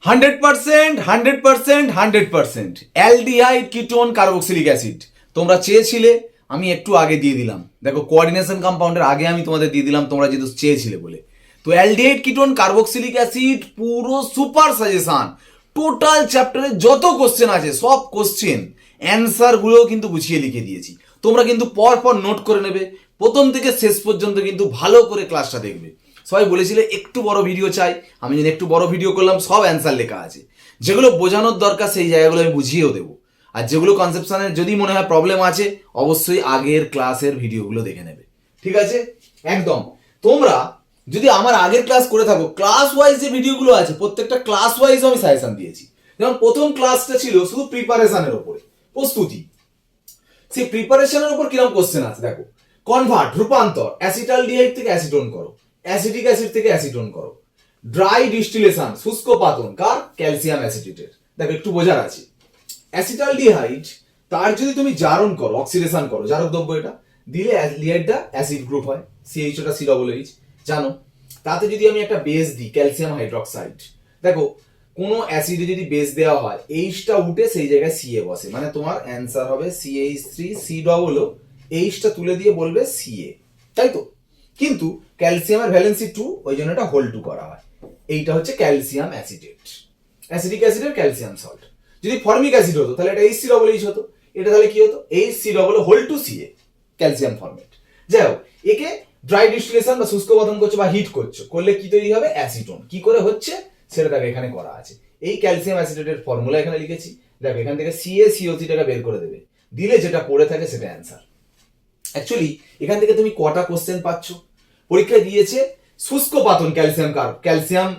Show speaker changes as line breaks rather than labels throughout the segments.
100%, 100%, 100% aldehyde ketone carboxylic acid তোমরা চেয়েছিলে, আমি একটু আগে দিয়ে দিলাম। দেখো কোঅর্ডিনেশন কম্পাউন্ডের আগে আমি তোমাদের দিয়ে দিলাম, তোমরা যেহেতু চেয়েছিলে বলে। তো অ্যালডিহাইড কিটোন কার্বক্সিলিক অ্যাসিড পুরো সুপার সাজেশন, টোটাল চ্যাপ্টারে যত কোশ্চেন আছে সব কোশ্চেন অ্যান্সারগুলো কিন্তু গুছিয়ে লিখে দিয়েছি। তোমরা কিন্তু পর পর নোট করে নেবে, প্রথম থেকে শেষ পর্যন্ত কিন্তু ভালো করে ক্লাসটা দেখবে। সবাই বলেছিলে একটু বড় ভিডিও চাই, আমি যেন একটু বড় ভিডিও করলাম, সব অ্যান্সার লেখা আছে। যেগুলো বোঝানোর দরকার সেই জায়গাগুলো আমি বুঝিয়েও দেবো। আর যেগুলো কনসেপশনের যদি মনে হয় প্রবলেম আছে, অবশ্যই আগের ক্লাসের ভিডিওগুলো দেখে নেবে, ঠিক আছে? একদম। তোমরা যদি আমার আগের ক্লাস করে থাকো, ক্লাস ওয়াইজ যে ভিডিওগুলো আছে প্রত্যেকটা ক্লাস ওয়াইজও আমি সাজেশন দিয়েছি। যেমন প্রথম ক্লাসটা ছিল শুধু প্রিপারেশনের ওপরে, প্রস্তুতি। সেই প্রিপারেশনের উপর কিরকম কোশ্চেন আছে দেখো। কনভার্ট, রূপান্তর, অ্যাসিটালডিহাইড থেকে অ্যাসিটোন করো, অ্যাসিটিক অ্যাসিড থেকে অ্যাসিটোন করো। ড্রাই ডিস্টিলেশন, শুষ্ক পাতন, কার? ক্যালসিয়াম অ্যাসিটেটের। দেখো একটু বোঝার আছে। অ্যাসিটালডিহাইড তার যদি তুমি জারণ করো, অক্সিডেশন করো, জারক দ্রব্য এটা দিলে অ্যালডিহাইডটা অ্যাসিড গ্রুপ হয়, সিএইচওটা সি ডবল এইচ, জানো? তাতে যদি আমি একটা বেস দিই ক্যালসিয়াম হাইড্রোক্সাইড, দেখো কোনো অ্যাসিডে যদি বেস দেওয়া হয় এইচটা উঠে সেই জায়গায় সিএ বসে, মানে তোমার অ্যান্সার হবে CH3 সি ডবল ও, এইচটা তুলে দিয়ে বলবে সিএ, তাই তো? কিন্তু ক্যালসিয়ামের ভ্যালেন্সি 2, ওই জন্য এটা হোল 2 করা হয়। এইটা হচ্ছে ক্যালসিয়াম অ্যাসিটেট, অ্যাসিটিক অ্যাসিডের ক্যালসিয়াম সল্ট। যদি ফর্মিক অ্যাসিড হতো তাহলে এটা HC ডবল এইচ হতো, এটা তাহলে কি হতো? HC ডবল হোল 2 সিএ, ক্যালসিয়াম ফর্মেট। যাই হোক, একে ড্রাই ডিস্টিলেশন বা শুষ্ক বদন করছো বা হিট করছো, করলে কি তৈরি হবে? অ্যাসিটোন। কি করে হচ্ছে সেটা দেখো এখানে করা আছে। এই ক্যালসিয়াম অ্যাসিটেটের ফর্মুলা এখানে লিখেছি, দেখো এখান থেকে CaCO3 টাকা বের করে দেবে, দিলে যেটা পড়ে থাকে সেটা অ্যান্সার। অ্যাকচুয়ালি এখান থেকে তুমি কটা কোশ্চেন পাচ্ছ? পরীক্ষায় দিয়েছে শুষ্ক পাতন ক্যালসিয়াম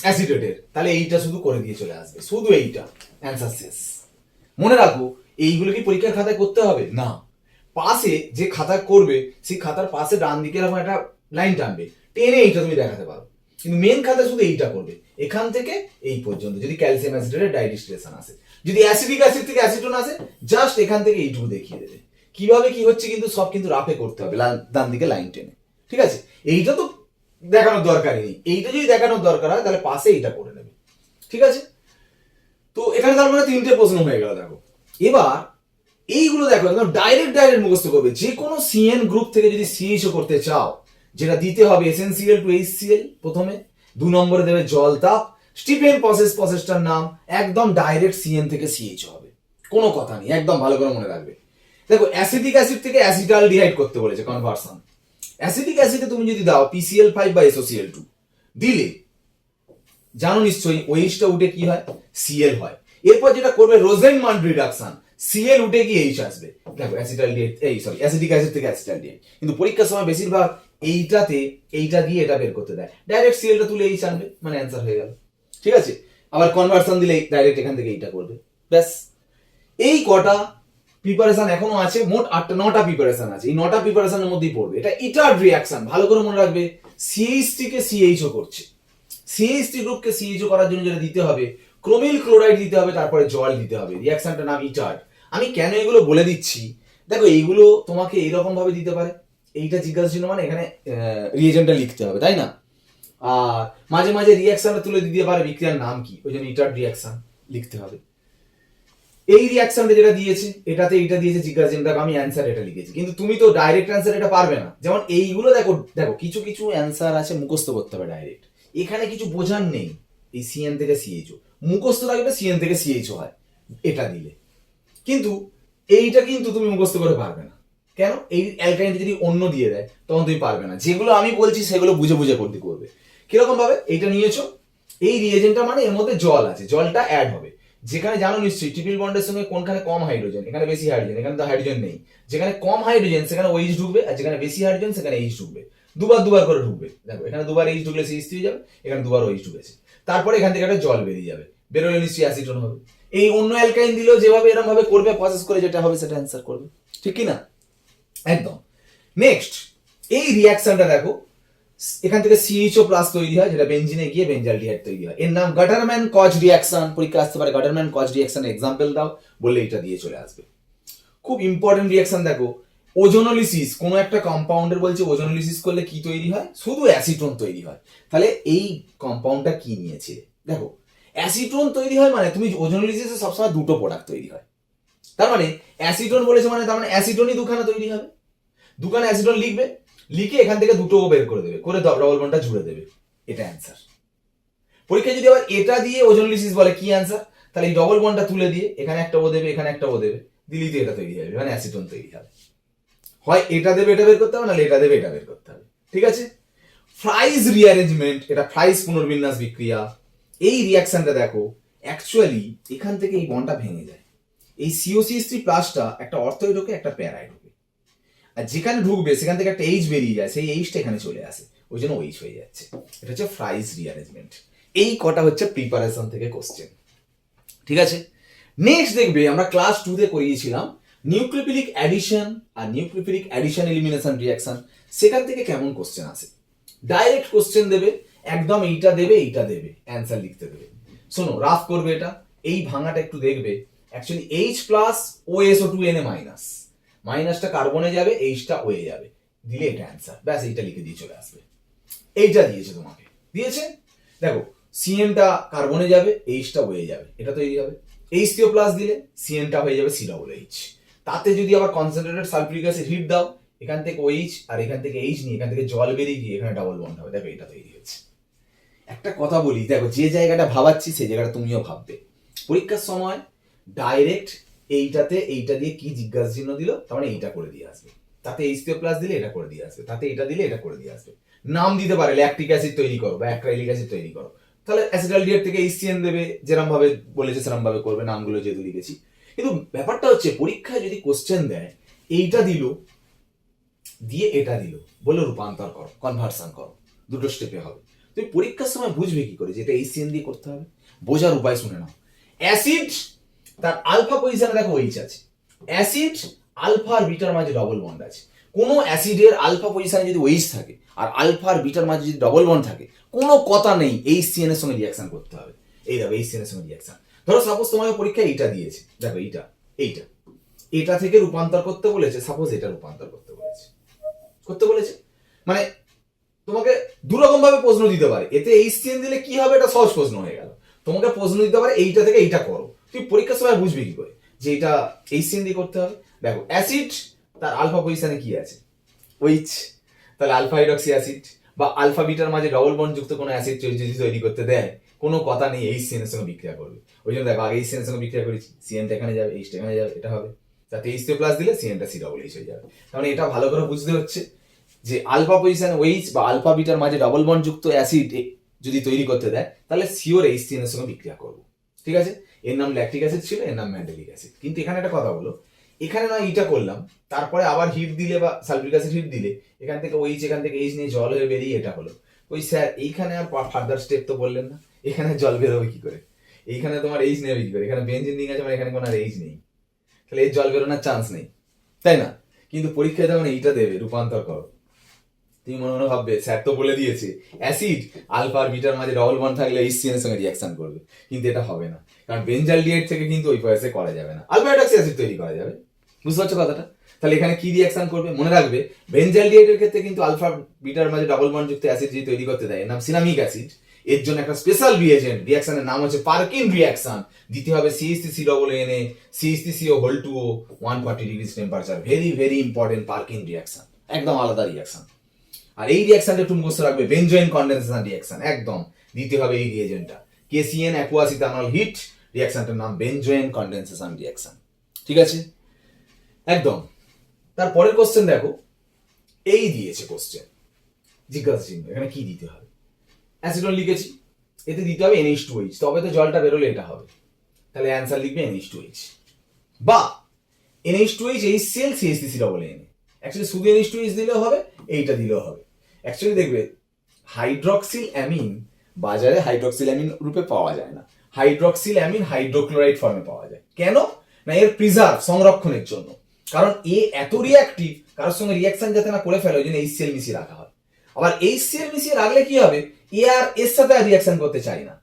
অ্যাসিটেটের, তাহলে এইটা শুধু করে দিয়ে চলে আসবে, শুধু এইটা, অ্যান্সার শেষ। মনে রাখো, এইগুলো কি পরীক্ষার খাতায় করতে হবে না, পাশে যে খাতা করবে সেই খাতার পাশে ডান দিকে এরকম একটা লাইন টানবে, টেনে এইটা তুমি দেখাতে পারো। কিন্তু মেন খাতা শুধু এইটা করবে, এখান থেকে এই পর্যন্ত। যদি ক্যালসিয়াম অ্যাসিডের ডাইডিস্টিলেশন আসে, যদি অ্যাসিডিক অ্যাসিড থেকে অ্যাসিটোন আসে, জাস্ট এখান থেকে এইটুকু দেখিয়ে দেবে কিভাবে কি হচ্ছে। কিন্তু সব কিন্তু রাফে করতে হবে, ডান দিকে লাইন টেনে, ঠিক আছে? এইটা তো দেখানোর দরকারই নেই, এইটা যদি দেখানোর দরকার হয় তাহলে পাশে এইটা করে নেবে, ঠিক আছে? তো এখানে তার মানে 3টে প্রশ্ন হয়ে গেল। দেখো এবার এইগুলো দেখো একদম ডাইরেক্ট মুখস্থ করবে। যে কোনো সিএন গ্রুপ থেকে যদি সিএইচও করতে চাও, যেটা দিতে হবে এসেনসিয়াল টু HCl প্রথমে, 2 নম্বরে দেবে জল তাপ। স্টিফেন প্রসেসটার নাম, একদম ডাইরেক্ট সিএন থেকে সিএইচও হবে, কোনো কথা নেই, একদম ভালো করে মনে রাখবে। দেখো অ্যাসিটিক অ্যাসিড থেকে অ্যাসিটালডিহাইড করতে বলেছে, কনভার্সন। অ্যাসিটিক অ্যাসিডে তুমি যদি দাও PCl5 বা SOCl2 দিলে, জানো নিশ্চয়ই ওইচটা উঠে কি হয়? Cl হয়। এরপর যেটা করবে রোজেনমান্ড রিডাকশন, Cl উঠে গিয়ে H আসবে। দেখো অ্যাসিটিক অ্যাসিড থেকে অ্যাসিটালডিহাইড। কিন্তু পরীক্ষার সময় বেশিরভাগ এইটাতে এইটা দিয়ে এটা বের করতে দেয়, ডাইরেক্ট Clটা তুলে H আনবে, মানে অ্যান্সার হয়ে গেল, ঠিক আছে? আবার কনভার্সন দিলে ডাইরেক্ট এখান থেকে এইটা করবে, ব্যাস। এই কটা প্রিপারেশন এখনো আছে, মোট 9টা প্রিপারেশন আছে। এই 9টা প্রিপারেশনের মধ্যেই পড়বে। এটা ইটার্ড রিঅ্যাকশন, ভালো করে মনে রাখবে। CH3 কে CHO করছে, CH3 গ্রুপকে CHO করার জন্য যেটা দিতে হবে, ক্রোমিল ক্লোরাইড দিতে হবে, তারপরে জল দিতে হবে। রিঅ্যাকশনটার নাম ইটার্ড। আমি কেন এগুলো বলে দিচ্ছি, দেখো এইগুলো তোমাকে এইরকম ভাবে দিতে পারে, এইটা জিজ্ঞাসা ছিল মানে এখানে রিয়েজেন্টটা লিখতে হবে, তাই না? আর মাঝে মাঝে রিঅ্যাকশনটা তুলে দিতে পারে বিক্রিয়ার নাম কি, ওই জন্য ইটার্ড রিঅ্যাকশন লিখতে হবে। এই রিঅ্যাকশনটা যেটা দিয়েছে, এটাতে এইটা দিয়েছে জিজ্ঞাসা, দেখো আমি অ্যান্সার এটা লিখেছি, কিন্তু তুমি তো ডাইরেক্ট অ্যান্সার এটা পারবে না। যেমন এইগুলো দেখো দেখো কিছু কিছু অ্যান্সার আছে মুখস্থ করতে হবে ডাইরেক্ট, এখানে কিছু বোঝার নেই। এই সিএন থেকে সিএইচও মুখস্থ রাখবে, সিএন থেকে সিএইচও হয় এটা দিলে, কিন্তু এইটা কিন্তু তুমি মুখস্থ করে পারবে না। কেন? এই অ্যালকাইনটা যদি অন্য দিয়ে দেয় তখন তুমি পারবে না। যেগুলো আমি বলছি সেগুলো বুঝে বুঝে করতে করবে। কিরকম ভাবে? এইটা নিয়েছো, এই রিয়েজেন্টটা মানে এর মধ্যে জল আছে, জলটা অ্যাড হবে। যেখানে জানো নিশ্চয়ই ট্রিপল বন্ডের সঙ্গে কোনখানে কম হাইড্রোজেন, এখানে বেশি হাইড্রোজেন, এখানে তো হাইড্রোজেন নেই। যেখানে কম হাইড্রোজেন সেখানে OH ঢুকবে, আর যেখানে বেশি হাইড্রোজেন সেখানে H ঢুকবে। দুবার করে ঢুকবে। দেখো এখানে দুবার H ঢুকলে CH3 হয়ে যাবে, এখানে দুবার OH ঢুকেছে। তারপরে এখান থেকে একটা জল বেরিয়ে যাবে, বেরোলে নিশ্চয়ই অ্যাসিটোন হবে। এই অন্য অ্যালকাইন দিলেও যেভাবে এরকম ভাবে করবে, প্রসেস করে যেটা হবে সেটা অ্যান্সার করবে, ঠিক কি না? একদম। নেক্সট এই রিঅ্যাকশনটা দেখো, এখান থেকে CHO প্লাস তৈরি হয়, যেটা বেনজিনে গিয়ে বেনজালডিহাইড তৈরি হয়। এর নাম গাটারম্যান কজ রিঅ্যাকশন। পরীক্ষা আসতে পারে গাটারম্যান কজ রিঅ্যাকশনের এক্সাম্পল দাও, বললে এটা দিয়ে চলে আসবে। খুব ইম্পর্টেন্ট রিঅ্যাকশন দেখো, ওজোনোলিসিস। কোনো একটা কম্পাউন্ডের বলছে ওজোনোলিসিস করলে কি তৈরি হয়? শুধু অ্যাসিটোন তৈরি হয়। তাহলে এই কম্পাউন্ডটা কি নিয়েছে দেখো, অ্যাসিটোন তৈরি হয় মানে তুমি ওজোনোলিসিসে সবসময় দুটো প্রোডাক্ট তৈরি হয়, তার মানে অ্যাসিটোন বলেছে মানে তার মানে অ্যাসিটোনই দুখানা তৈরি হবে, দুখানা অ্যাসিটোন লিখবে, লিখে এখান থেকে দুটো বের করে দেবে, করে ডবল বন্ডটা জুড়ে দেবে, এটা অ্যান্সার। পরীক্ষায় যদি আবার এটা দিয়ে ওজোনোলিসিস বলে কি অ্যান্সার, তাহলে এই ডবল বন্ডটা তুলে দিয়ে এখানে একটা ও দেবে, এখানে একটা ও দেবে, দিলেই তো এটা তৈরি হবে, মানে অ্যাসিটোন তৈরি হবে। হয় এটা দেবে এটা বের করতে হবে, নাহলে এটা দেবে এটা বের করতে হবে, ঠিক আছে। ফ্রাইজ রিঅ্যারেঞ্জমেন্ট, এটা ফ্রাইজ পুনর্বিন্যাস বিক্রিয়া। এই রিয়াকশনটা দেখো অ্যাকচুয়ালি এখান থেকে এই বন্ডটা ভেঙে যায়, এই COCH3 প্লাসটা একটা অর্থই ঢোকে একটা প্যারায় ঢোকে, আর যেখানে ঢুকবে সেখান থেকে একটা এইচ বেরিয়ে যায়, সেই এইচটা এখানে চলে আসে, ওই জন্য ওইচ হয়ে যাচ্ছে। এটা হচ্ছে ফ্রাইজ রিঅ্যারেঞ্জমেন্ট। এই কটা হচ্ছে প্রিপারেশন থেকে কোশ্চেন, ঠিক আছে। নেক্সট দেখবে আমরা ক্লাস 2-তে করিয়েছিলাম নিউক্লিওফিলিক অ্যাডিশন আর নিউক্লিওফিলিক অ্যাডিশন এলিমিনেশন রিঅ্যাকশন, সেখান থেকে কেমন কোশ্চেন আসে। ডাইরেক্ট কোশ্চেন দেবে, একদম এইটা দেবে এইটা দেবে, অ্যান্সার লিখতে দেবে। শোনো রাফ করবে এটা, এই ভাঙাটা একটু দেখবে, actually H plus OSO2Na minus, মাইনাসটা কার্বনে যাবে, এইচটা ওয়ে যাবে, দিলে এটা অ্যান্সার, ব্যাস এইটা লিখে দিয়ে চলে আসবে। এইটা দিয়েছে তোমাকে, দিয়েছে দেখো CN-টা কার্বনে যাবে, এইচটা ওয়ে যাবে, এটা তৈরি হবে। H3O প্লাস দিলে CN-টা হয়ে যাবে COOH। তাতে যদি আবার কনসেন্ট্রেটেড সালফিউরিক অ্যাসিড হিট দাও, এখান থেকে OH আর এখান থেকে H নিয়ে এখান থেকে জল বেরিয়ে গিয়ে এখানে ডাবল বন্ড হবে, দেখো এটা তৈরি হচ্ছে। একটা কথা বলি, দেখো যে জায়গাটা ভাবাচ্ছি সেই জায়গাটা তুমিও ভাববে। পরীক্ষার সময় ডাইরেক্ট এইটাতে এইটা দিয়ে কি জিজ্ঞাসা চিহ্ন দিল, তার মানে এইটা করে দিয়ে আসবে, তাতে H3O প্লাস দিলে এটা করে দিয়ে আসবে, তাতে এটা দিলে এটা করে দিয়ে আসবে। নাম দিতে পারে ল্যাকটিক অ্যাসিড তৈরি করো বা অ্যাক্রাইলিক অ্যাসিড তৈরি করো, তাহলে অ্যাসিটালডিহাইড থেকে HCN দেবে, যেরকম ভাবে বলেছে সেরকম ভাবে করবে, নামগুলো যেহেতু লিখেছি। কিন্তু ব্যাপারটা হচ্ছে পরীক্ষায় যদি কোশ্চেন দেয় এইটা দিল দিয়ে এটা দিল, বলে রূপান্তর করো, কনভার্সন করো, দুটো স্টেপে হবে। তুমি পরীক্ষার সময় বুঝবে কি করে যে এটা HCN দিয়ে করতে হবে, বোঝার উপায় শুনে নাও। অ্যাসিড তার আলফা পজিশনে দেখো OH আছে, অ্যাসিড আলফা আর বিটার মাঝে ডবল বন্ড আছে। কোনো অ্যাসিডের আলফা পজিশনে যদি OH থাকে আর আলফা আর বিটার মাঝে যদি ডবল বন্ড থাকে, কোনো কথা নেই HCN এর সঙ্গে রিঅ্যাকশন করতে হবে। এই দেখো HCN এর সঙ্গে রিঅ্যাকশন, ধরো সাপোজ তোমাকে পরীক্ষায় এইটা দিয়েছে, দেখো এইটা এইটা এটা থেকে রূপান্তর করতে বলেছে, সাপোজ এটা রূপান্তর করতে বলেছে, মানে তোমাকে দুরকম ভাবে প্রশ্ন দিতে পারে। এতে HCN দিলে কি হবে, এটা সহজ প্রশ্ন হয়ে গেল। তোমাকে প্রশ্ন দিতে পারে এইটা থেকে এইটা করো, তুই পরীক্ষার সময় বুঝবি কি করে যে এটা HCN দিয়ে করতে হবে। দেখো অ্যাসিড তার আলফা পজিশনে কি আছে, OH, তাহলে আলফা হাইড্রক্সি অ্যাসিড বা আলফা বিটার মাঝে ডবল বন্ড যুক্ত কোনো অ্যাসিড যদি তৈরি করতে দেয়, কোনো কথা নেই HCN এর সঙ্গে বিক্রিয়া করবে। ওই জন্য দেখো আগে HCN এর সঙ্গে বিক্রিয়া করেছি, CN এখানে যাবে, H এখানে যাবে, এটা হবে, তাতে H3O প্লাস দিলে CN-টা COOH হয়ে যাবে। তাহলে এটা ভালো করে বুঝতে হচ্ছে যে আলফা পজিশনে OH বা আলফা বিটার মাঝে ডবল বন্ড যুক্ত অ্যাসিড যদি তৈরি করতে দেয়, তাহলে শিওর HCN এর সঙ্গে বিক্রিয়া করবো, ঠিক আছে। এর নাম ল্যাকটিক অ্যাসিড ছিল, এর নাম ম্যান্ডেলিক অ্যাসিড। কিন্তু এখানে একটা কথা বলো, এখানে না এটা করলাম, তারপরে আবার হিট দিলে বা সালফিউরিক অ্যাসিড হিট দিলে এখান থেকে OH এখান থেকে H নিয়ে জল হয়ে বেরিয়ে এটা হলো। ওই স্যার এইখানে আর ফার্দার স্টেপ তো বললেন না, এখানে জল বেরোবে কি করে, এইখানে তোমার H নেবে কি করে, এখানে বেঞ্জিন রিং আছে মানে এখানে কোনো আর H নেই, তাহলে এর জল বেরোনোর চান্স নেই, তাই না। কিন্তু পরীক্ষায় তখন এইটা দেবে, রূপান্তর করো, তুমি মনে মনে ভাববে স্যার তো বলে দিয়েছে অ্যাসিড আলফা আর বিটার মাঝে ডবল বন্ড থাকলে HCN এর সঙ্গে রিঅ্যাকশন করবে, কিন্তু এটা হবে না, কারণ বেঞ্জালডিহাইড থেকে কিন্তু ওই প্রসেসে করা যাবে না, আলফা হাইড্রক্সি অ্যাসিড তৈরি করা যাবে। বুঝতে পারছো কথাটা? তাহলে এখানে কি রিঅ্যাকশন করবে মনে রাখবে, বেঞ্জালডিহাইডের ক্ষেত্রে কিন্তু আলফা বিটার মাঝে ডবল বন্ড যুক্ত অ্যাসিড যদি তৈরি করতে দেয়, এর নাম সিনামিক অ্যাসিড। এর জন্য একটা স্পেশাল রিয়েজেন্ট, রিঅ্যাকশনের নাম হচ্ছে পারকিন রিঅ্যাকশন, দিতে হবে CH3COONA CH3CO whole 2O 140 degree temperature, very very important Perkin reaction, একদম আলাদা রিঅ্যাকশন। আর এই রিঅ্যাকশনটা একটু মুখস্থ রাখবে, বেনজোইন কনডেনসেশন রিঅ্যাকশন, একদম দিতে হবে এই রিয়েজেন্টটা, KCN অ্যাকুয়াস ইথানল হিট, রিঅ্যাকশনটার নাম বেনজোইন কনডেনসেশন রিঅ্যাকশন, ঠিক আছে একদম। তারপরের কোশ্চেন দেখো, এই দিয়েছে কোশ্চেন জিজ্ঞাসা চিহ্ন, এখানে কি দিতে হবে, অ্যাসিডন লিখেছি, এতে দিতে হবে NH2H, তবে তো জলটা বেরোলে এটা হবে, তাহলে অ্যান্সার লিখবে NH2H বা NH2H HCl CH3COONA। অ্যাকচুয়ালি শুধু NH2H দিলেও হবে, এইটা দিলেও হবে। অ্যাকচুয়ালি দেখবে হাইড্রক্সিল অ্যামিন বাজারে হাইড্রক্সিল অ্যামিন রূপে পাওয়া যায় না, হাইড্রক্সিল অ্যামিন হাইড্রোক্লোরাইড ফর্মে পাওয়া যায়। কেন না, এর প্রিজার্ভ সংরক্ষণের জন্য, কারণ এ এত রিঅ্যাক্টিভ, কারোর সঙ্গে রিঅ্যাকশন যাতে না করে ফেলে ওই জন্য HCl মিশিয়ে রাখা হয়। আবার HCl মিশিয়ে রাখলে কি হবে, এ আর এর সাথে আর রিঅ্যাকশন করতে চাই না,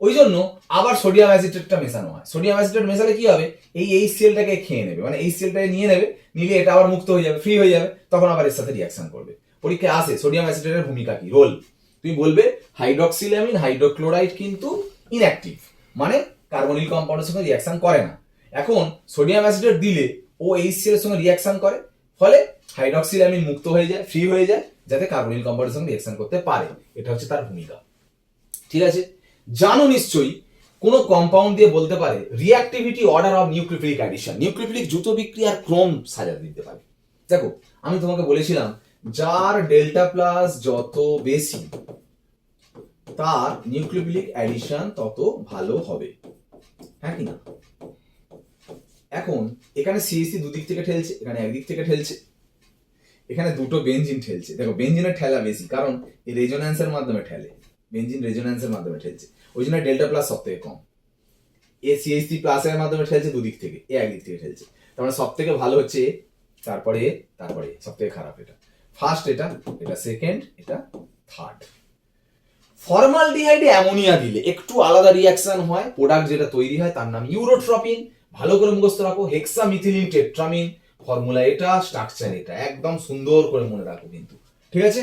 ওই জন্য আবার সোডিয়াম অ্যাসিটেটটা মেশানো হয়। সোডিয়াম অ্যাসিটেট মেশালে কি হবে, এই HClটাকে খেয়ে নেবে, মানে HClটাকে নিয়ে নেবে, নিলে এটা আবার মুক্ত হয়ে যাবে, ফ্রি হয়ে যাবে, তখন আবার এর সাথে রিঅ্যাকশন করবে। পরীক্ষায় আসে সোডিয়াম অ্যাসিটেটের ভূমিকা কি, রোল, তুমি বলবে হাইড্রক্সিল অ্যামিন হাইড্রোক্লোরাইড কিন্তু ইনঅ্যাক্টিভ, মানে কার্বনিল কম্পাউন্ডের সঙ্গে রিয়াকশন করে না। এখন সোডিয়াম অ্যাসিডেট দিলে ও HCl এর সঙ্গে রিয়াকশন করে, ফলে হাইড্রক্সিল অ্যামিন মুক্ত হয়ে যায়, ফ্রি হয়ে যায়, যাতে কার্বনিল কম্পাউন্ডের সঙ্গে রিয়াকশন করতে পারে। এটা হচ্ছে তার ভূমিকা। ঠিক আছে, জানো নিশ্চয়ই কোন কম্পাউন্ড দিয়ে বলতে পারে reactivity order of nucleophilic addition, nucleophilic দ্রুত বিক্রিয়ার ক্রম সাজাতে দিতে পারে। দেখো আমি তোমাকে বলেছিলাম যার ডেল্টা প্লাস যত বেশি তার নিউক্লিওফিলিক অ্যাডিশন তত ভালো হবে, হ্যাঁ কি না? এখন এখানে CH3 দুদিক থেকে ঠেলছে, এখানে একদিক থেকে ঠেলছে, এখানে দুটো বেনজিন ঠেলছে। দেখো বেনজিনের ঠেলা বেশি, কারণ এই রেজোন্যান্সের মাধ্যমে ঠেলে, বেনজিন রেজোন্যান্সের মাধ্যমে ঠেলছে, ওই জন্য ডেল্টা প্লাস সব থেকে কম। এ CH3 প্লাসের মাধ্যমে ঠেলছে দুদিক থেকে, এ একদিক থেকে ঠেলছে, তার মানে সব থেকে ভালো হচ্ছে এ, তারপরে এ, তারপরে সব থেকে খারাপ এটা। ফার্স্ট এটা, এটা সেকেন্ড, এটা থার্ড। ফর্মালডিহাইডে অ্যামোনিয়া দিলে একটু আলাদা রিয়াকশন হয়, প্রোডাক্ট যেটা তৈরি হয় তার নাম ইউরোট্রপিন। ভালো করে মুখস্থ রাখো, হেক্সামিথিলিন টেট্রামিন, ফর্মুলা এটা, স্ট্রাকচার এটা, একদম সুন্দর করে মনে রাখো কিন্তু, ঠিক আছে?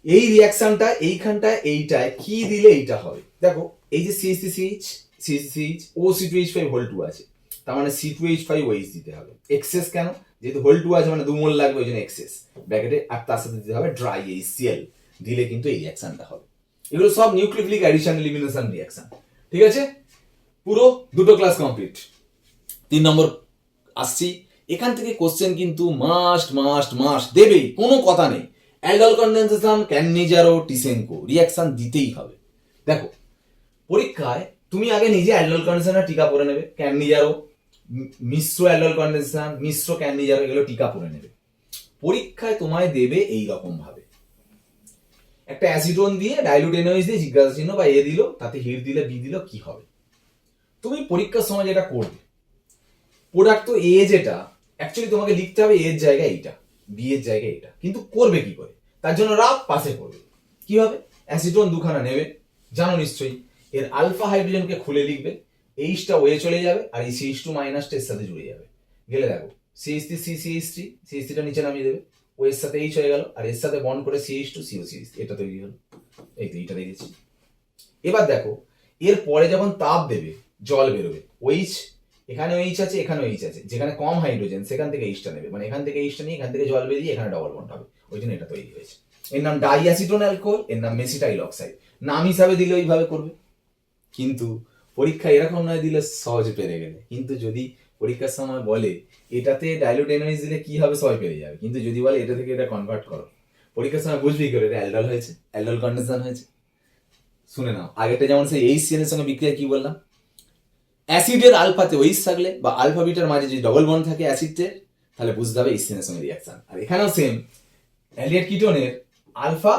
এই রিয়াকশনটা এইখানটায় এইটায় কি দিলে এইটা হবে। দেখো এই যে CH3CH OC2H5 আছে, তার মানে C2H5OH দিতে হবে। এক্সেস কেন? যেহেতু হোল 2 আছে মানে 2 মোল লাগবে, ওই জন্য এক্সেস ব্র্যাকেটে, আর তার সাথে দিতে হবে ড্রাই HCl, দিলে কিন্তু এই রিয়াকশনটা হবে। এগুলো সব নিউক্লিওফিলিক অ্যাডিশন এলিমিনেশন রিয়াকশন। ঠিক আছে, পুরো দুটো ক্লাস কমপ্লিট। 3 নম্বর আসছি, এখান থেকে কোশ্চেন কিন্তু মাস্ট দেবেই, কোনো কথা নেই। অ্যালডল কনডেনসেশন, ক্যানিজারো, টিসেনকো রিয়াকশন দিতেই হবে। দেখো পরীক্ষায় তুমি আগে নিজে অ্যালডল কনডেনসেশনের টিকা পড়ে নেবে, ক্যানিজারো মিশ্র অ্যালডল কনডেনসেশন, মিশ্র ক্যানিজারো, এগুলো টিকা পড়ে নেবে। পরীক্ষায় তোমায় দেবে এই রকম ভাবে, একটা অ্যাসিডন দিয়ে ডাইলুট NaOH দিয়ে জিজ্ঞাসা চিহ্ন বা এ দিল, তাতে হিট দিলে বি দিল, কি হবে? তুমি পরীক্ষার সময় যেটা করবে, প্রোডাক্ট তো এ, যেটা অ্যাকচুয়ালি তোমাকে লিখতে হবে এর জায়গায় এইটা, বি এর জায়গায় এটা, কিন্তু করবে কি করে? তার জন্য রাফ পাশে করবে। কি হবে? অ্যাসিডন দুখানা নেবে, জানো নিশ্চয়ই, এর আলফা হাইড্রোজেনকে খুলে লিখবে, এইচটা ওয়ে চলে যাবে, আর এই CH2 মাইনাসটা এর সাথে জুড়ে যাবে। গেলে দেখো CH3টা নিচে নামিয়ে দেবে, ও এর সাথে এইচ হয়ে গেল, আর এর সাথে বন্ড করে CH2 COCH, এটা তৈরি হলো। এই তো এইটা দেখেছি। এবার দেখো এর পরে যখন তাপ দেবে জল বেরোবে, ওইচ, এখানে এইচ আছে, এখানে এইচ আছে, যেখানে কম হাইড্রোজেন সেখান থেকে এইচটা নেবে, মানে এখান থেকে এইচটা নিয়ে এখান থেকে জল বেরিয়ে এখানে ডবল বন্ড হবে, ওই জন্য এটা তৈরি হয়েছে। এর নাম ডাইঅ্যাসিটোন অ্যালকোহল, এর নাম মেসিটাইল অক্সাইড। নাম হিসাবে দিলে ওইভাবে করবে, কিন্তু পরীক্ষা এরকম নয় দিলে সহজে পেরে গেলে। কিন্তু যদি পরীক্ষার সময় বলে এটাতে ডাইলুট NaOH দিলে কি হবে, সবাই পেরে যাবে। কিন্তু যদি বলে এটা থেকে এটা কনভার্ট করো, পরীক্ষার সময় বুঝবি করে এটা অ্যালডল হয়েছে, অ্যালডল কন্ডেনসেশন হয়েছে। শুনে নাও, আগেরটা যেমন সেই HCl এর সঙ্গে বিক্রিয়া কি বললাম, অ্যাসিডের আলফাতে OH থাকলে বা আলফা বিটার মাঝে যদি ডবল বন্ড থাকে অ্যাসিডের, তাহলে বুঝতে হবে HCl এর সঙ্গে রিয়াকশন। আর এখানেও সেম, অ্যালিয়েট কিটোনের আলফা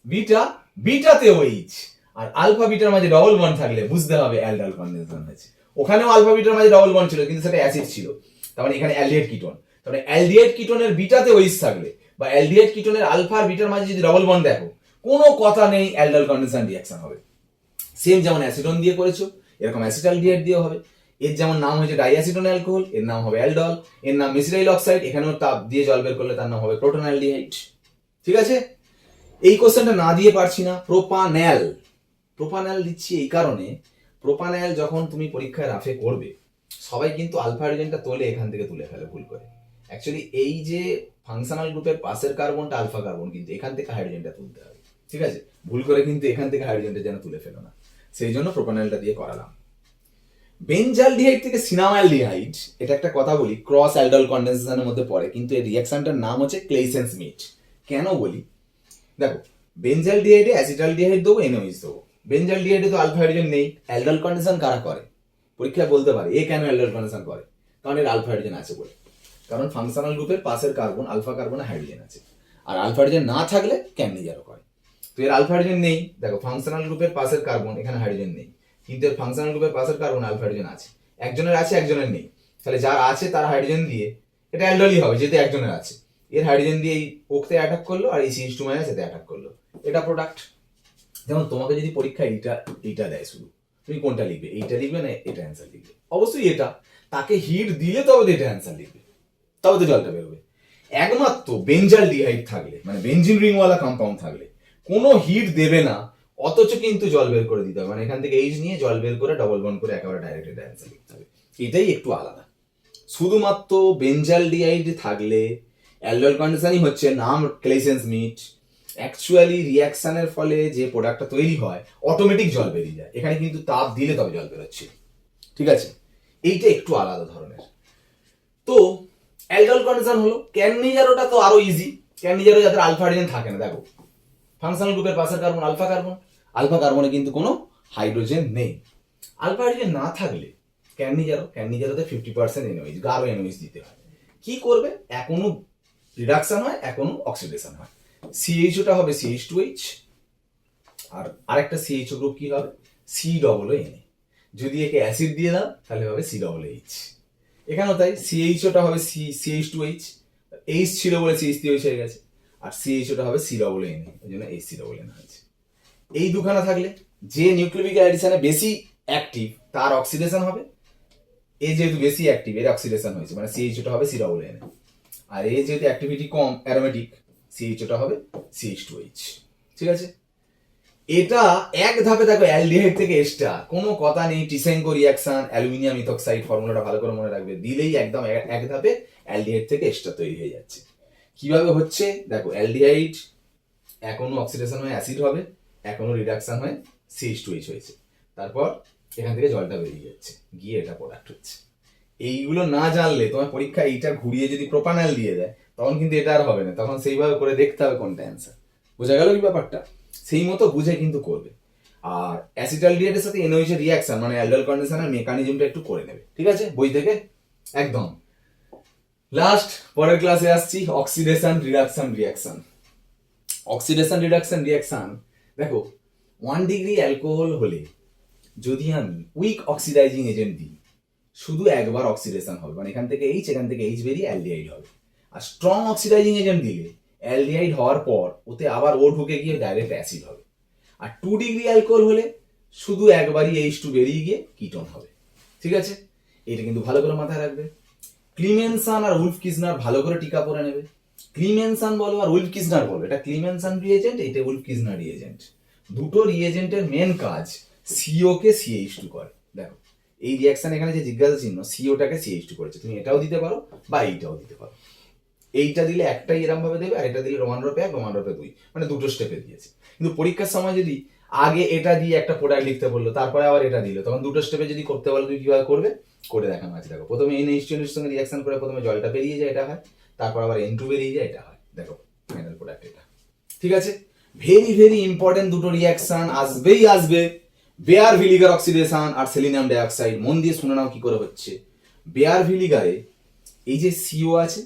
বিটা, বিটাতে OH, আর আলফা বিটার মাঝে ডবল বন্ড থাকলে বুঝতে হবে অ্যালডল কন্ডেনসেশন হয়েছে। ওখানেও আলফা বিটার মাঝে ডবল বন্ড ছিল, কিন্তু সেটা অ্যাসিড ছিল, তার মানে এখানে অ্যালডিহাইড কিটোন। তাহলে অ্যালডিহাইড কিটোনের বিটাতে OH থাকলে বা অ্যালডিহাইড কিটোনের আলফা আর বিটার মাঝে যদি ডবল বন্ড দেখো, কোনো কথা নেই অ্যালডল কন্ডেনসেশন রিয়াকশন হবে। সেম যেমন অ্যাসিডন দিয়ে করেছো, এরকম অ্যাসিটালডিহাইড দিয়ে হবে। এর যেমন নাম হয়েছে ডাইঅ্যাসিটোন অ্যালকোহল, এর নাম হবে অ্যালডল, এর নাম মেসিটাইল অক্সাইড, এখানেও তাপ দিয়ে জল বের করলে তার নাম হবে প্রোটোনালডিহাইড। ঠিক আছে, এই কোশ্চেনটা না দিয়ে পারছি না। প্রোপান্যাল দিচ্ছি এই কারণে, প্রোপান্যাল যখন তুমি পরীক্ষায় রাফে করবে, সবাই কিন্তু আলফা হাইড্রোজেনটা তোলে এখান থেকে তুলে ফেলে ভুল করে। অ্যাকচুয়ালি এই যে ফাংশনাল গ্রুপের পাশের কার্বনটা আলফা কার্বন, কিন্তু এখান থেকে হাইড্রোজেনটা তুলতে হবে। ঠিক আছে, ভুল করে কিন্তু এখান থেকে হাইড্রোজেনটা যেন তুলে ফেলো না, সেই জন্য প্রোপান্যালটা দিয়ে করালাম। বেনজালডিহাইড থেকে সিনামালডিহাইড, এটা একটা কথা বলি, ক্রস অ্যালডল কন্ডেনসেশনের মধ্যে পড়ে, কিন্তু এই রিঅ্যাকশনটার নাম হচ্ছে ক্লেইসেন্স-মিট। কেন বলি, দেখো বেনজালডিহাইডে অ্যাসিটালডিহাইড দেবো, NaOH দেবো। বেনজালডিহাইডে তো আলফা হাইড্রোজেন নেই, অ্যালডল কন্ডেনসেশন কারা করে? পরীক্ষায় বলতে পারে এ কেন অ্যালডল কন্ডেনসেশন করে, কারণ এর আলফা হাইড্রোজেন আছে বলে। কারণ ফাংশনাল গ্রুপের পাশের কার্বন আলফা কার্বনে হাইড্রোজেন আছে, আর আলফা হাইড্রোজেন না থাকলে ক্যান্ডিজারও করে। তো এর আলফা হাইড্রোজেন নেই, দেখো ফাংশনাল গ্রুপের পাশের কার্বন এখানে হাইড্রোজেন নেই, কিন্তু এর ফাংশনাল গ্রুপের পাশের কার্বন আলফা হাইড্রোজেন আছে। একজনের আছে, একজনের নেই, তাহলে যার আছে তার হাইড্রোজেন দিয়ে এটা অ্যালডলই হবে, যেহেতু একজনের আছে। এর হাইড্রোজেন দিয়ে এই ওকে অ্যাটাক করলো, আর এই CH2 মাইনাস এতে অ্যাটাক করলো, এটা প্রোডাক্ট। যেমন তোমাকে যদি পরীক্ষা এইটা দেয় শুধু, তুমি কোনটা লিখবে? এইটা লিখবে না এটা অ্যান্সার লিখবে? অবশ্যই এটা। তাকে হিট দিলে তবে তো এটা অ্যান্সার লিখবে, তবে তো জলটা বেরোবে। একমাত্র বেনজালডিহাইড থাকলে, মানে বেনজিন রিংওয়ালা কম্পাউন্ড থাকলে কোনো হিট দেবে না, অথচ কিন্তু জল বের করে দিতে হবে, মানে এখান থেকে এইচ নিয়ে জল বের করে ডবল বন্ড করে একেবারে ডাইরেক্ট এটা অ্যান্সার লিখতে হবে। এটাই একটু আলাদা। শুধুমাত্র বেঞ্জালডিহাইড থাকলে অ্যালডোল কন্ডিশনই হচ্ছে নাম ক্লেসেন্স মিট, অ্যাকচুয়ালি রিয়াকশনের ফলে যে প্রোডাক্টটা তৈরি হয় অটোমেটিক জল বেরিয়ে যায়, এখানে কিন্তু তাপ দিলে তবে জল বেরোচ্ছে। ঠিক আছে, এইটা একটু আলাদা ধরনের। তো অ্যালডোল কন্ডিশন হলো। ক্যাননিজারোটা তো আরো ইজি। ক্যাননিজারো যাদের আলফা হাইড্রোজেন থাকে না, দেখো ফাংশনাল গ্রুপের পাশের কার্বন আলফা কার্বন, আলফা কার্বনে কিন্তু কোনো হাইড্রোজেন নেই। আলফা হাইড্রোজেন না থাকলে ক্যাননিজারোতে 50% এনওএইচ, গাঢ় এনওএইচ দিতে হয়। কি করবে, এখনো রিডাকশন হয়, এখনো অক্সিডেশন হয়। সিএইচওটা হবে CH2H, আর আরেকটা সিএইচও গ্রুপ কি হবে, COOH। যদি একে অ্যাসিড দিয়ে দাও তাহলে হবে COOH। এখানেও তাই, সিএইচওটা হবে CH2H, এইচ ছিল বলে CH3OH হয়ে গেছে, আর সিএইচওটা হবে COON, ওই জন্য HCOON হয়েছে। এই দুখানা থাকলে যে নিউক্লিওফিলিক অ্যাডিশনে বেশি অ্যাক্টিভ তার অক্সিডেশন হবে, এ যেহেতু বেশি অ্যাক্টিভ এর অক্সিডেশন হয়েছে, মানে CHOটা হবে COON, আর এ যেহেতু অ্যাক্টিভিটি কম অ্যারোমেটিক, CHOটা হবে CH2H। ঠিক আছে, এটা এক ধাপে দেখো অ্যালডিহাইড থেকে এস্টার, কোনো কথা নেই। টিসেঙ্কো রিয়াকশন, অ্যালুমিনিয়াম ইথক্সাইড, ফর্মুলাটা ভালো করে মনে রাখবে, দিলেই একদম এক ধাপে অ্যালডিহাইড থেকে এস্টার তৈরি হয়ে যাচ্ছে। কিভাবে হচ্ছে দেখো, অ্যালডিহাইড এখনো অক্সিডেশন হয়ে অ্যাসিড হবে, এখনো রিডাকশন হয়ে CH2H হয়েছে, তারপর এখান থেকে জলটা বেরিয়ে যাচ্ছে, গিয়ে এটা প্রোডাক্ট হচ্ছে। এইগুলো না জানলে তোমার পরীক্ষা এইটা ঘুরিয়ে যদি প্রোপানল দিয়ে দেয় তখন কিন্তু এটা আর হবে না, তখন সেইভাবে করে দেখতে হবে কোনটা অ্যান্সার। বোঝা গেল কি ব্যাপারটা? সেই মতো বুঝে কিন্তু করবে। আর অ্যাসিটালডিহাইডের সাথে এনওএইচ এর রিঅ্যাকশন মানে অ্যালডোল কন্ডিশনের মেকানিজমটা একটু করে নেবে, ঠিক আছে, বই থেকে একদম। লাস্ট পরের ক্লাসে আসছি, oxidation reduction reaction. Oxidation reduction reaction দেখো, 1 ডিগ্রি অ্যালকোহল হলে যদি আমি উইক অক্সিডাইজিং এজেন্ট দিই, শুধু একবার অক্সিডেশন হবে, মানে এখান থেকে এইচ বেরিয়ে অ্যালডিহাইড হবে। আর স্ট্রং অক্সিডাইজিং এজেন্ট দিলে অ্যালডিহাইড হওয়ার পর ওতে আবার ও ঢুকে গিয়ে ডাইরেক্ট অ্যাসিড হবে। আর 2 ডিগ্রি অ্যালকোহল হলে শুধু একবারই H2 বেরিয়ে গিয়ে কিটোন হবে। ঠিক আছে, এটা কিন্তু ভালো করে মাথায় রাখবে। ক্লিমেনসান আর উলফ কিসনার ভালো করে টিকা পড়ে নেবে। ক্লিমেনসান বলো আর উলফ কিসনার বলো, এটা ক্লিমেনসান রিএজেন্ট, এটা উলফ কিসনার রিএজেন্ট। দুটো রিএজেন্টের মেন কাজ CO কে CH2 করে। দেখো এই রিঅ্যাকশন এখানে যে জিজ্ঞাসা চিহ্ন, COটাকে CH2 করেছে, তুমি এটাও দিতে পারো বা এইটাও দিতে পারো। এইটা দিলে একটাই এরম ভাবে দেবে, আর এটা দিলে রোমান রূপে 1 রোমান রূপে 2, মানে দুটো স্টেপে দিয়েছে। কিন্তু পরীক্ষার সময় যদি আগে এটা দিয়ে একটা প্রোডাক্ট লিখতে বললো, তারপরে আবার এটা দিল, তখন দুটো স্টেপে যদি করতে বলো তুমি কিভাবে করবে করে দেখানো আছে। দেখো প্রথমে NH2 এর সঙ্গে রিঅ্যাকশন করে প্রথমে জলটা বেরিয়ে যায়, এটা হয়, তারপর আবার N2 বেরিয়ে যায়, এটা হয়। দেখো ফাইনাল প্রোডাক্ট এটা। ঠিক আছে, ভেরি ভেরি ইম্পর্টেন্ট দুটো রিঅ্যাকশন আসবেই আসবে, বেয়ার ভিলিগার অক্সিডেশন আর সেলিনিয়াম ডাইঅক্সাইড। মন দিয়ে শুনে নাও কি করে হচ্ছে। বেয়ার ভিলিগারে এই যে CO আছে,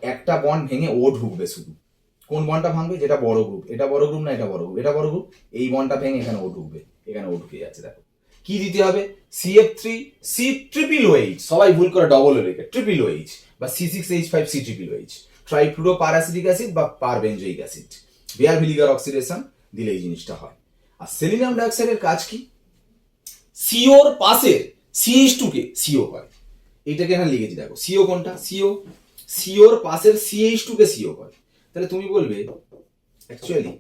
একটা বন্ড ভেঙে ও ঢুকবে শুধু। কোন বন্ডটা ভাঙবে, যেটা বড় গ্রুপ, এটা বড় গ্রুপ না এটা বড় গ্রুপ, এটা বড় গ্রুপ, এই বন্ডটা ভেঙে এখানে ও ঢুকবে, এখানে ও ঢুকে যাচ্ছে। দেখো কি দিতে হবে, CF3C OH, সবাই ভুল করে ডবল রেখে ট্রিপল OH বা C6H5C OH, ট্রাইফ্লুরো পারাসিটিক অ্যাসিড বা পারবেনজোইক অ্যাসিড। বেয়ার ভিলিগার অক্সিডেশন দিলে এই জিনিসটা হয়। আর সেলিনিয়াম ডাইঅক্সাইডের কাজ কি, সিওর পাশের CH2 কে CO হয়। এইটাকে এখানে লিখেছি, দেখো CO কোনটা, সিওর পাশের CH2 কে CO করে। তাহলে তুমি বলবে অ্যাকচুয়ালি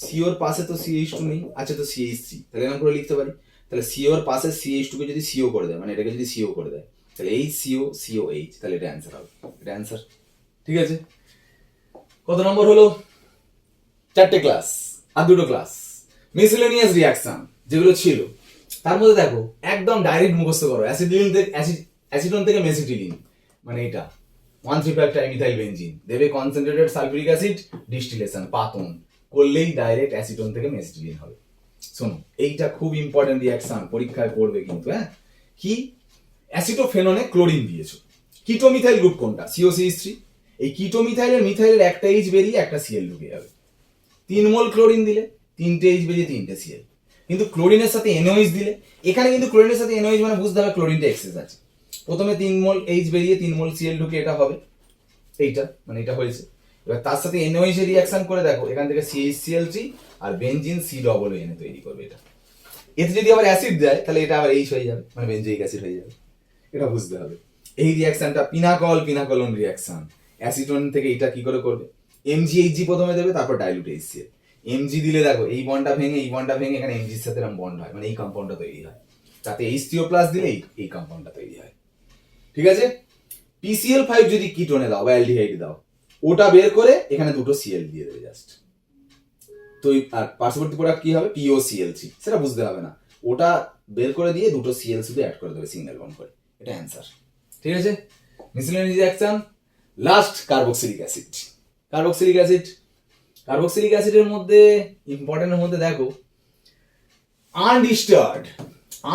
সিওর পাশে তো CH2 নেই, আছে তো CH3, তাহলে এরকম করে লিখতে পারি। তাহলে সিওর পাশে CH2 কে যদি CO করে দেয়, মানে এটাকে যদি CO করে দেয়, তাহলে HCO তাহলে এটা অ্যান্সার হবে, এটা অ্যান্সার। ঠিক আছে, কত নম্বর হলো, 4টে ক্লাস আর 2টো ক্লাস। মিসেলেনিয়াস রিঅ্যাকশন যেগুলো ছিল তার মধ্যে দেখো একদম ডাইরেক্ট মুখস্থ করো, অ্যাসিডন থেকে মেসিটিলিন, মানে এটা 1,3,5-ট্রাইমিথাইল বেনজিন দেবে, কনসেন্ট্রেটেড সালফিউরিক অ্যাসিড ডিস্টিলেশন পাতন করলেই ডাইরেক্ট অ্যাসিডন থেকে মেসিটিলিন হবে। শোনো এইটা খুব ইম্পর্টেন্ট রিঅ্যাকশন, পরীক্ষায় করবে কিন্তু। হ্যাঁ, কি অ্যাসিটোফেননে ক্লোরিন দিয়েছো, কিটোমিথাইল গ্রুপ কোনটা, COCH3। এই কিটোমিথাইলের মিথাইলের একটা H বেরিয়ে একটা Cl ঢুকে যাবে। 3 মোল ক্লোরিন দিলে 3টে H বেরিয়ে 3টে Cl। কিন্তু ক্লোরিনের সাথে NOH দিলে, এখানে কিন্তু ক্লোরিনের সাথে NOH মানে বুঝতে হবে ক্লোরিনটা এক্সেস আছে। প্রথমে 3 মোল H বেরিয়ে 3 মোল Cl ঢুকে এটা হবে, এইটা মানে এটা হয়েছে। এবার তার সাথে NOH এর রিঅ্যাকশন করে দেখো, এখান থেকে CH3 আর বেনজিন COON তৈরি করবে এটা। এতে যদি আবার অ্যাসিড দেয় তাহলে এটা আবার H হয়ে যাবে, মানে বেনজোইক অ্যাসিড হয়ে যাবে। এটা বুঝতে হবে। এই রিঅ্যাকশনটা পিনাকলন রিঅ্যাকশন, অ্যাসিটোন থেকে এটা কি করে করবে, MgHg প্রথমে দেবে, তারপর ডাইলুট HCl। এমজি দিলে দেখো এই বন্ডটা ভেঙে এখানে এমজির সাথে এরকম বন্ড হয়, মানে এই কম্পাউন্ডটা তৈরি হয়। তাতে H3O প্লাস দিলে এই কম্পাউন্ডটা তৈরি হয়। ঠিক আছে, PCl5 যদি কিটোনে দাও বা অ্যালডিহাইড দাও, ওটা বের করে এখানে দুটো সিএল দিয়ে দেবে জাস্ট। তো আর পার্শ্ববর্তী প্রোডাক্ট কি হবে, POCl3, সেটা বুঝতে হবে না, ওটা বের করে দিয়ে দুটো সিএল শুধু অ্যাড করে দেবে সিঙ্গেল বন্ড করে, এটা অ্যান্সার। ঠিক আছে, miscellaneous reaction. Last carboxylic acid. Carboxylic অ্যাসিডের মধ্যে ইম্পর্টেন্টের মধ্যে দেখো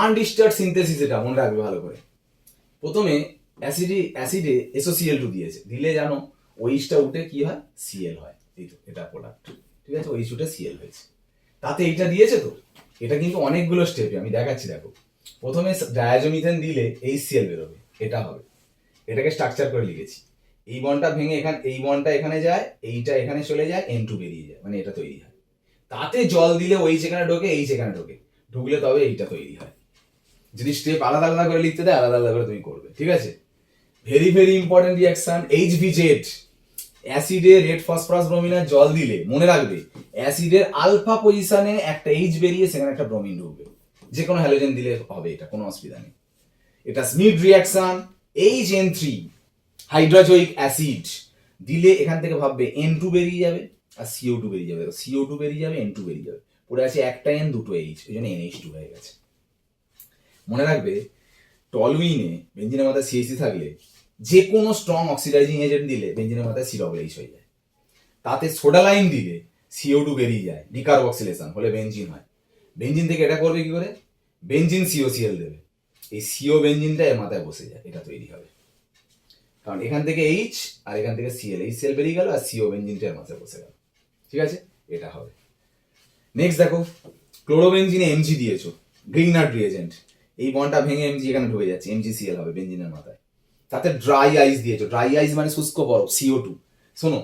আনডিস্টার্ড সিনথেসিস, এটা মনে রাখবে ভালো করে। প্রথমে অ্যাসিডে SOCl2 দিয়েছে, দিলে জানো ওইচটা উঠে কি হয়, সিএল হয়। এই তো এটা প্রোডাক্ট। ঠিক আছে, ওইচ উঠে সিএল হয়েছে। তাতে এইটা দিয়েছে, তো এটা কিন্তু অনেকগুলো স্টেপে আমি দেখাচ্ছি। দেখো, প্রথমে ডায়াজোমিথেন দিলে HCl বেরোবে, এটা হবে, এটাকে স্ট্রাকচার করে লিখেছি। এই বন্ডটা ভেঙে এই বন্ডটা এখানে যায়, এইটা এখানে চলে যায়, N2 বেরিয়ে যায়, মানে এটা তৈরি হয়। তাতে জল দিলে OH এখানে ঢোকে, H এখানে ঢুকলে তবে এইটা তৈরি হয়। যদি স্টেপ আলাদা আলাদা করে লিখতে দেয়, আলাদা আলাদা করে তুমি করবে। ঠিক আছে, ভেরি ইম্পর্টেন্ট রিঅ্যাকশন HVZ। অ্যাসিডে রেড ফসফরাস ব্রোমিনের জল দিলে মনে রাখবে অ্যাসিডের আলফা পজিশনে একটা H বেরিয়ে সেখানে একটা ব্রোমিন ঢুকবে। যে কোনো হ্যালোজেন দিলে হবে, এটা কোনো অসুবিধা নেই। এটা স্মিথ রিঅ্যাকশন, HN3 হাইড্রোজয়িক অ্যাসিড দিলে এখান থেকে ভাববে N2 বেরিয়ে যাবে আর CO2 বেরিয়ে যাবে, CO2 বেরিয়ে যাবে, N2 বেরিয়ে যাবে, পড়ে আছে একটা N দুটো H, ওই জন্য NH2 হয়ে গেছে। মনে রাখবে টলুইনে বেঞ্জিনের মাথায় CH3 থাকলে যে কোনো স্ট্রং অক্সিডাইজিং এজেন্ট দিলে বেঞ্জিনের মাথায় COOH হয়ে যায়। তাতে সোডা লাইম দিলে CO2 বেরিয়ে যায়, ডিকার্বক্সিলেশন হলে বেঞ্জিন হয়। বেঞ্জিন থেকে এটা করবে কি করে, বেঞ্জিন COCl দেবে, এই CO বেঞ্জিনটা এর মাথায় বসে যায়, এটা তৈরি হবে। কারণ এখান থেকে H আর এখান থেকে HCl বেরিয়ে গেল আর CO বেঞ্জিনটা এর মাথায় বসে গেল। ঠিক আছে, এটা হবে। নেক্সট দেখো, ক্লোরোবেঞ্জিনে Mg দিয়েছো, গ্রিগনার্ড রিএজেন্ট, এই বন্ডটা ভেঙে Mg এখানে ঢুকে যাচ্ছে, MgCl হবে বেঞ্জিনের মাথায়। তাতে ড্রাই আইস দিয়েছো, ড্রাই আইস মানে শুষ্ক বরফ, CO2। শোনো,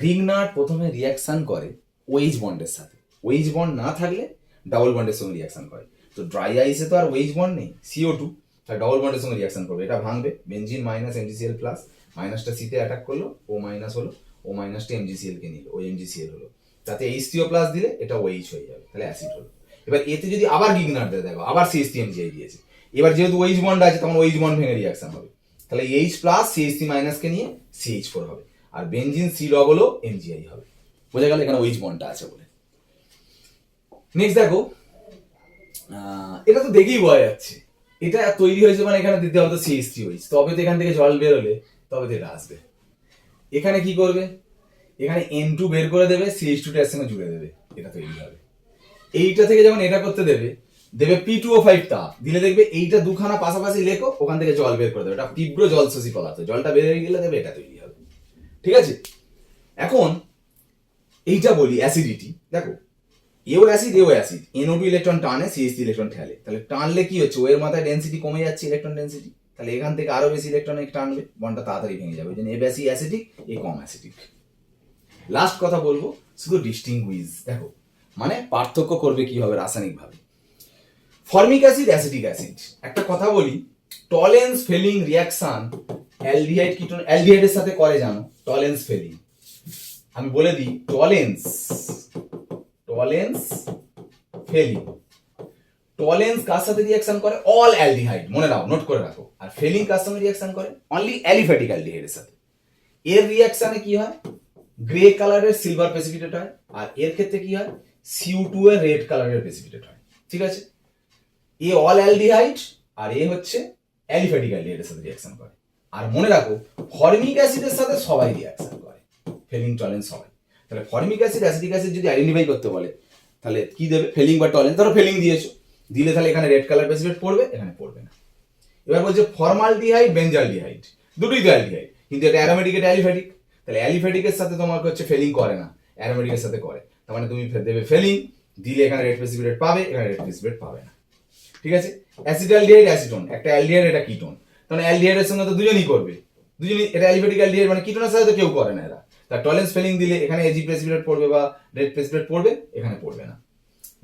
গ্রিগনার্ড প্রথমে রিঅ্যাকশন করে OH বন্ডের সাথে, OH বন্ড না থাকলে ডাবল বন্ডের সঙ্গে রিঅ্যাকশন করে। তো ড্রাই আইসে তো আর OH বন্ড নেই, CO2, তাই ডাবল বন্ডের সঙ্গে রিঅ্যাকশন করবে, এটা ভাঙবে, বেঞ্জিন মাইনাস MgCl প্লাস, মাইনাসটা সিতে অ্যাটাক করলো, ও মাইনাস হলো, ও মাইনাসটা MgCl কে নিল, ও MgCl হলো, তাতে H3O প্লাস দিলে এটা OH হয়ে যাবে, তাহলে অ্যাসিড হলো। এবার এতে যদি আবার গ্রিগনার্ড দেয়, দেখো আবার CH3MgI দিয়েছে, এবার যেহেতু OH বন্ড আছে তখন OH বন্ড ভেঙে রিঅ্যাকশন হবে, তাহলে H প্লাস CH3 মাইনাস কে নিয়ে CH4 হবে, আর benzene C double O MgI হবে। বোঝা গেল এখানে OH বন্ডটা আছে বলে। নেক্সট দেখো, এটা তো দেখেই বোঝা যাচ্ছে এটা তৈরি হয়েছে, মানে এখানে দিতে হবে তো CH3OH, তবে তো এখান থেকে জল বেরোলে তবে তো এটা আসবে। এখানে কি করবে, এখানে N2 বের করে দেবে, CH2 এর সঙ্গে জুড়ে দেবে, এটা তৈরি হবে। এইটা থেকে যখন এটা করতে দেবে P2O5 তাপ দিলে দেখবে এইটা দুখানা পাশাপাশি লেখো, ওখান থেকে জল বের করে দেবে, এটা তীব্র জলশোষী পদার্থ, জলটা বের হয়ে গেলে দেবে এটা তৈরি হবে। ঠিক আছে, এখন এইটা বলি অ্যাসিডিটি। দেখো এও অ্যাসিড, NO2 ইলেকট্রন টানে, CH3 ইলেকট্রন ঠেলে, তাহলে টানলে কি হচ্ছে, ওর মাথায় ডেনসিটি কমে যাচ্ছে, ইলেকট্রন ডেনসিটি, তাহলে এখান থেকে আরো বেশি ইলেকট্রন টানবে, বন্ডটা তাড়াতাড়ি ভেঙে যাবে, ওই জন্য এ বেশি অ্যাসিডিক, এ কম অ্যাসিডিক। লাস্ট কথা বলবো, শুধু ডিস্টিংগুইশ, দেখো মানে পার্থক্য করবে কিভাবে রাসায়নিকভাবে। Formic acid, acetic acid. একটা কথা বলি, Tollens felling reaction aldehyde ketone অ্যালডিহাইডের সাথে করে জানো, টলেন্স ফেলিং। আমি বলে দিই, টলেন্স ফেলিং, টলেন্স কার সাথে রিঅ্যাকশন করে, অল অ্যালডিহাইড, মনে রাখো, নোট করে রাখো। আর ফেলিং কার সঙ্গে রিঅ্যাকশন করে, অনলি অ্যালিফ্যাটিক অ্যালডিহাইডের সাথে। এর রিঅ্যাকশনে কি হয়, গ্রে কালারের সিলভার প্রেসিপিটেট হয়, আর এর ক্ষেত্রে কি হয়, CO2 এর রেড কালারের প্রেসিপিটেট হয়। ঠিক আছে, এ অল অ্যালডিহাইড আর এ হচ্ছে অ্যালিফ্যাটিক অ্যালডিহাইডের সাথে রিঅ্যাকশন করে। আর মনে রাখো ফর্মিক অ্যাসিডের সাথে সবাই রিঅ্যাকশন করে, ফেলিং টলেন্স সবাই। তাহলে ফর্মিক অ্যাসিড, অ্যাসিটিক অ্যাসিড যদি আইডেন্টিফাই করতে বলে তাহলে কি দেবে, ফেলিং বা টলেন্স। ধরো ফেলিং দিয়েছো, দিলে তাহলে এখানে রেড কালার প্রেসিপিটেট পড়বে, এখানে পড়বে না। এবার বলছে ফর্মালডিহাইড, বেঞ্জালডিহাইড, দুটোই তো অ্যালডিহাইড, কিন্তু এটা অ্যারোমেটিক, এটা অ্যালিফ্যাটিক, তাহলে অ্যালিফ্যাটিকের সাথে তোমাকে হচ্ছে ফেলিং করে না, অ্যারোমেটিকের সাথে করে, তার মানে তুমি দেবে ফেলিং, দিলে এখানে রেড প্রেসিপিটেট পাবে, এখানে রেড প্রেসিপিটেট পাবে না। ঠিক আছে, অ্যাসিটালডিহাইড, অ্যাসিটোন, একটা অ্যালডিহাইড, এটা কিটোন, তাহলে অ্যালডিহাইডের সঙ্গে তো দুজনই করবে, দুজনই, এটা অ্যালিফ্যাটিক অ্যালডিহাইড, মানে কিটোনের সাথে তো কেউ করে না এরা। তার টলেন্স ফেলিং দিলে এখানে এজি প্রেসিপিটেট পড়বে বা রেড প্রেসিপিটেট পড়বে, এখানে পড়বে না।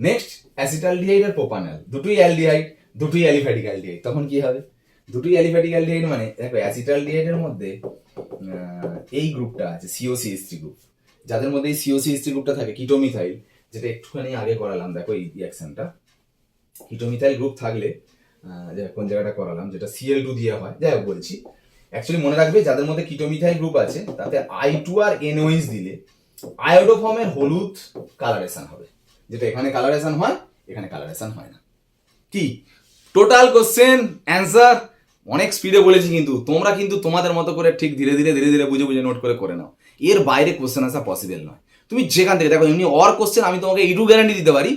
নেক্সট অ্যাসিটালডিহাইড আর প্রোপানল, দুটোই অ্যালডিহাইড, দুটোই অ্যালিফ্যাটিক অ্যালডিহাইড, তখন কি হবে, দুটোই অ্যালিফ্যাটিক অ্যালডিহাইড, মানে দেখো অ্যাসিটালডিহাইডের মধ্যে এই গ্রুপটা আছে COCH3 গ্রুপ, যাদের মধ্যে এই COCH3 গ্রুপটা থাকে, কিটোমিথাইল, যেটা একটুখানি আগে করালাম, দেখো এই রিয়াকশনটা কিটোমিথাইল গ্রুপ থাকলে কোন জায়গাটা করালাম, যেটা Cl2 দিয়ে হয়, যাই হোক বলছি। অ্যাকচুয়ালি মনে রাখবে যাদের মধ্যে কিটোমিথাইল গ্রুপ আছে তাতে I2 আর NOH দিলে আয়োডোফর্মের হলুদ কালারেশন হবে, যেটা এখানে কালারেশন হয়, এখানে কালারেশন হয় না। কি টোটাল কোশ্চেন অ্যান্সার অনেক স্পিডে বলেছি, কিন্তু তোমরা কিন্তু তোমাদের মতো করে ঠিক ধীরে ধীরে বুঝে বুঝে নোট করে নাও। এর বাইরে কোশ্চেন আসা পসিবল নয়। তুমি যেখান থেকে দেখো, এমনি অর কোশ্চেন আমি তোমাকে এইটু গ্যারান্টি দিতে পারি,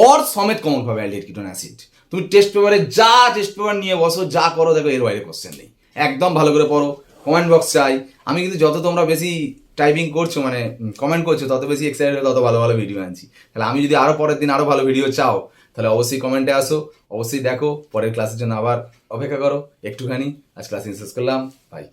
অর সমেত কমন পাবে অ্যালডিহাইড কিটোন অ্যাসিড। তুমি টেস্ট পেপারে যা টেস্ট পেপার নিয়ে বসো, যা করো, দেখো এর বাইরে কোশ্চেন নেই। একদম ভালো করে পড়ো, কমেন্ট বক্স চাই। আমি কিন্তু যত তোমরা বেশি টাইপিং করছো, মানে কমেন্ট করছো, তত বেশি এক্সাইটেড, তত ভালো ভালো ভিডিও আনছি। তাহলে আমি যদি আরো পরের দিন আরো ভালো ভিডিও চাও, তাহলে অবশ্যই কমেন্টে আসো, অবশ্যই দেখো। পরের ক্লাসের জন্য আবার অপেক্ষা করো একটুখানি। আজ ক্লাস শেষ করলাম, বাই।